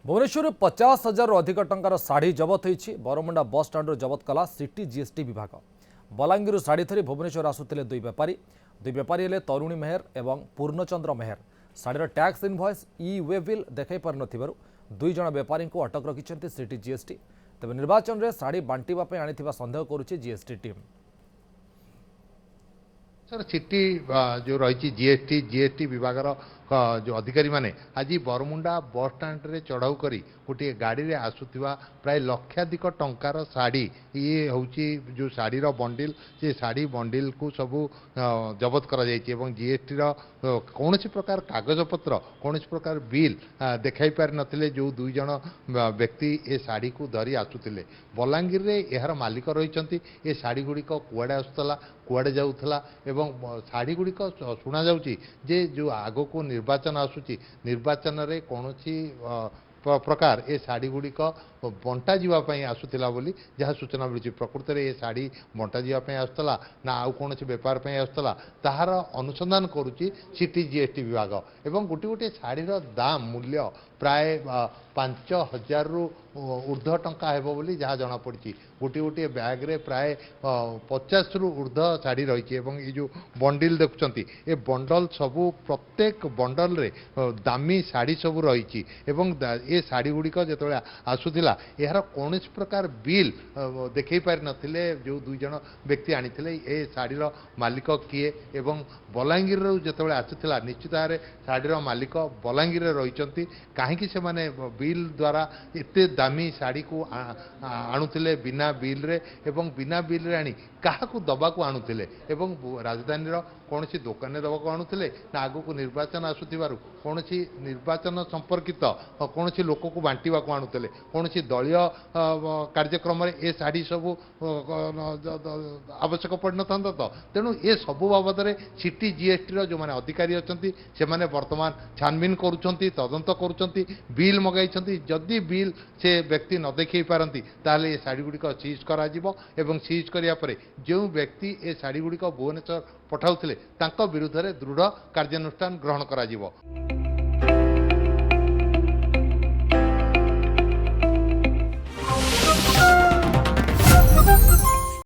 भुवनेश्वर 50,000 अधिक टंकार शाढ़ी जबत होती बरमुंडा बस स्टाण्रु जबत कला सिटी जीएसटी विभाग। बलांगीर शाढ़ी धरी भुवनेश्वर आसुले दुई बेपारी हेले तरुणी मेहर और पूर्णचंद्र मेहर। शाढ़ीर टैक्स इनवॉइस ई वे बिल देखा पार नथिबारु दुई जण बेपारी को अटक रखिंट सिटी जीएसटी। तेज निर्वाचन में शाढ़ी बांटिबा आनी सन्देह करुच्ची जीएसटी टीम। सर सिटी जो रही जीएसटी विभाग जो अधिकारी माने आज बरमुंडा बस स्टाण्ड रे चढ़ाऊ करी गोटे गाड़ी रे आसुथिबा प्राय लक्षाधिक टंकार शाढ़ी ये हूँ जो शाढ़ी बंडिल से शाढ़ी बंडिल को सबू जबत कर जीएसटी कौन प्रकार कागजपत्र कौन प्रकार बिल देखाई पार नथिले जो दुई जण व्यक्ति ए शाढ़ी को धरी आसुथिले। बलांगीर रे यार मालिक रही ए शाढ़ी गुड़िक कुआड़े आसुला कुआड़े जाऊला एवं शाढ़ी गुड़िक शुणा जाउची जे जो आगो को निर्वाचन आसूची निर्वाचन रे कौनसी प्रकार ए शाढ़ी गुड़िक बंटा जावाई आसूला बोली जहाँ सूचना मिली। प्रकृत में ये शाढ़ी बंटा जावाई आसूला ना आउ कौन बेपार आसूला ताहार अनुसंधान करुच्ची सिटी जीएसटी विभाग। एवं गोटे गोटे शाढ़ीर दाम मूल्य प्राय 5,000 रु ऊर्ध्व टंका हेबो बोली जहाँ जना पड़ी। गोटे गोटे बैग रे प्राय 50 रु ऊर्ध्व शाढ़ी रही है। ये जो बंडिल देखुंत ए बंडल सबू प्रत्येक बंडल रे दामी शाढ़ी सबू रही ए शाढ़ी गुड़िक जो आसूला यार कौन प्रकार बिल देखई पार नथिले जो दुई जण व्यक्ति आनीथिले ए शाढ़ीर मालिक किए एवं बलांगीर जो आसूला निश्चित भाव में शाढ़ीर मालिक बलांगीर रही कहीं से माने बिल द्वारा एते दामी शाढ़ी को आणुथिले बिना बिल रे एवं बिना बिल रे आनी काहाकू दबाकू आणुथिले एवं राजधानी कौन दुकान में दबाकू आणुथिले ना आगो को निर्वाचन आसुथिबारु कौन निर्वाचन संपर्कित कौन लोक को बांटिबा को आणुथिले कौन दलीय कार्यक्रम ए शाढ़ी सबू आवश्यक पड़ न तो तेणु ए सबू बाबद में सिटी जीएसटी जो मैंने अधिकारी अच्छा से वर्तमान छानबीन करुँच तदंत करुँच बिल मगाई जदि बिल से व्यक्ति न देखी पारती ताले ये शाढ़ी गुड़िक सीज करा सीज करापर जो व्यक्ति ए शाढ़ी गुड़िक भुवनेश्वर पठाउथिले तांको विरुद्ध रे दृढ़ कार्यानुष्ठान ग्रहण करा।